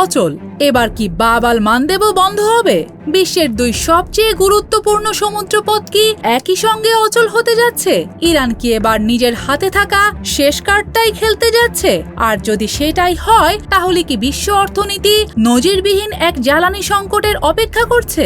অচল। এবার কি বাব আল মানদেবও বন্ধ হবে? বিশ্বের দুই সবচেয়ে গুরুত্বপূর্ণ সমুদ্রপথ কি একই সঙ্গে অচল হতে যাচ্ছে? ইরান কি এবার নিজের হাতে থাকা শেষ কার্ডটাই খেলতে যাচ্ছে? আর যদি সেটাই হয়, তাহলে কি বিশ্ব অর্থনীতি নজিরবিহীন এক জ্বালানি সংকটের অপেক্ষা করছে?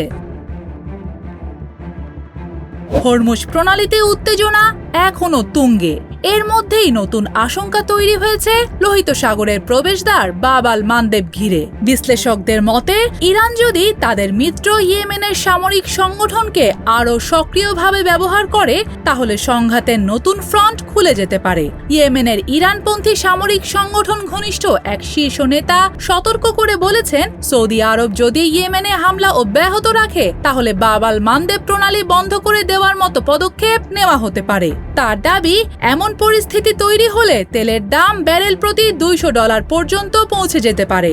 হরমুজ প্রণালীতে উত্তেজনা এখনো তুঙ্গে। এর মধ্যেই নতুন আশঙ্কা তৈরি হয়েছে লোহিত সাগরের প্রবেশদ্বার বাব আল মানদেব ঘিরে। বিশ্লেষকদের মতে, ইরান যদি তাদের মিত্র ইয়েমেনের সামরিক সংগঠনকে আরও সক্রিয়ভাবে ব্যবহার করে, তাহলে সংঘাতের নতুন ফ্রন্ট খুলে যেতে পারে। ইয়েমেনের ইরানপন্থী সামরিক সংগঠন ঘনিষ্ঠ এক শীর্ষ নেতা সতর্ক করে বলেছেন, সৌদি আরব যদি ইয়েমেনে হামলা অব্যাহত রাখে, তাহলে বাব আল মানদেব প্রণালী বন্ধ করে দেওয়ার মতো পদক্ষেপ নেওয়া হতে পারে। তার দাবি, এমন পরিস্থিতি তৈরি হলে তেলের দাম ব্যারেল প্রতি $200 পর্যন্ত পৌঁছে যেতে পারে।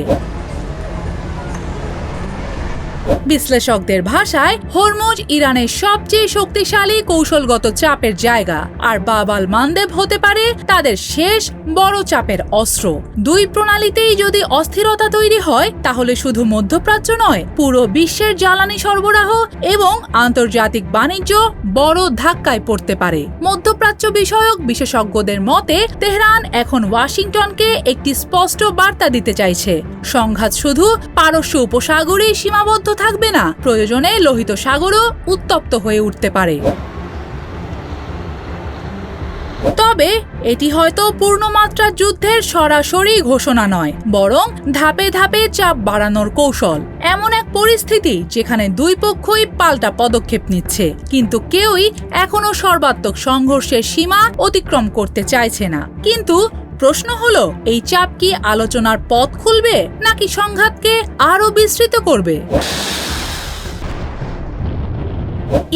বিশ্লেষকদের ভাষায়, হরমুজ ইরানের সবচেয়ে শক্তিশালী কৌশলগত চাপের জায়গা, আর বাব আল মানদেব হতে পারে তাদের শেষ বড় চাপের অস্ত্র। দুই প্রণালীতেই যদি অস্থিরতা তৈরি হয়, তাহলে শুধু মধ্যপ্রাচ্য নয়, পুরো বিশ্বের জ্বালানি সরবরাহ এবং আন্তর্জাতিক বাণিজ্য বড় ধাক্কায় পড়তে পারে। মধ্যপ্রাচ্য বিষয়ক বিশেষজ্ঞদের মতে, তেহরান এখন ওয়াশিংটনকে একটি স্পষ্ট বার্তা দিতে চাইছে, সংঘাত শুধু পারস্য উপসাগরেই সীমাবদ্ধ থাকবে না, প্রয়োজনে লোহিত সাগরও উত্তপ্ত হয়ে উঠতে পারে। তবে এটি হয়তো পূর্ণমাত্রার যুদ্ধের সরাসরি ঘোষণা নয়, বরং ধাপে ধাপে চাপ বাড়ানোর কৌশল। এমন এক পরিস্থিতি যেখানে দুই পক্ষই পাল্টা পদক্ষেপ নিচ্ছে, কিন্তু কেউই এখনো সর্বাত্মক সংঘর্ষের সীমা অতিক্রম করতে চাইছে না। কিন্তু প্রশ্ন হলো, এই চাপ কি আলোচনার পথ খুলবে নাকি সংঘাতকে আরো বিস্তৃত করবে?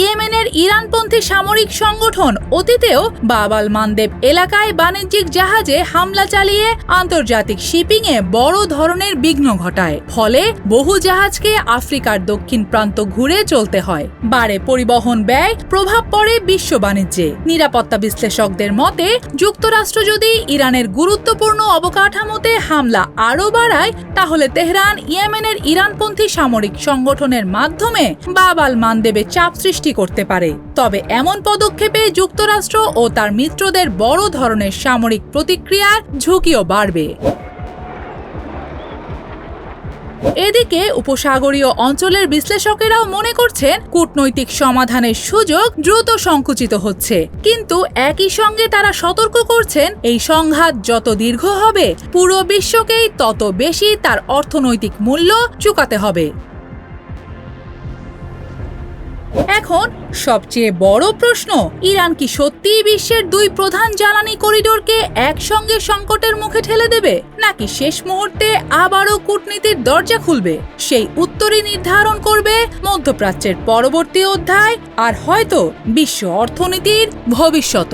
ইয়েমেনের ইরানপন্থী সামরিক সংগঠন অতীতেও বাব আল মানদেব এলাকায় বাণিজ্যিক জাহাজে হামলা চালিয়ে আন্তর্জাতিক শিপিংয়ে বড় ধরনের বিঘ্ন ঘটায়। ফলে বহু জাহাজকে আফ্রিকার দক্ষিণ প্রান্ত ঘুরে চলতে হয়। বাড়ে পরিবহন ব্যয়, প্রভাব পড়ে বিশ্ব বাণিজ্যে। নিরাপত্তা বিশ্লেষকদের মতে, যুক্তরাষ্ট্র যদি ইরানের গুরুত্বপূর্ণ অবকাঠামোতে হামলা আরও বাড়ায়, তাহলে তেহরান ইয়েমেনের ইরানপন্থী সামরিক সংগঠনের মাধ্যমে বাব আল মানদেবে চাপ সৃষ্টি করতে পারে। তবে এমন পদক্ষেপে যুক্তরাষ্ট্র ও তার মিত্রদের বড় ধরনের সামরিক প্রতিক্রিয়ার ঝুঁকিও বাড়বে। এদিকে উপসাগরীয় অঞ্চলের বিশ্লেষকেরাও মনে করছেন, কূটনৈতিক সমাধানের সুযোগ দ্রুত সংকুচিত হচ্ছে। কিন্তু একই সঙ্গে তারা সতর্ক করছেন, এই সংঘাত যত দীর্ঘ হবে, পুরো বিশ্বকেই তত বেশি তার অর্থনৈতিক মূল্য চুকাতে হবে। এখন সবচেয়ে বড় প্রশ্ন, ইরান কি সত্যিই বিশ্বের দুই প্রধান জ্বালানি করিডোরকে একসঙ্গে সংকটের মুখে ঠেলে দেবে, নাকি শেষ মুহূর্তে আবারও কূটনীতির দরজা খুলবে? সেই উত্তরই নির্ধারণ করবে মধ্যপ্রাচ্যের পরবর্তী অধ্যায়, আর হয়তো বিশ্ব অর্থনীতির ভবিষ্যৎ।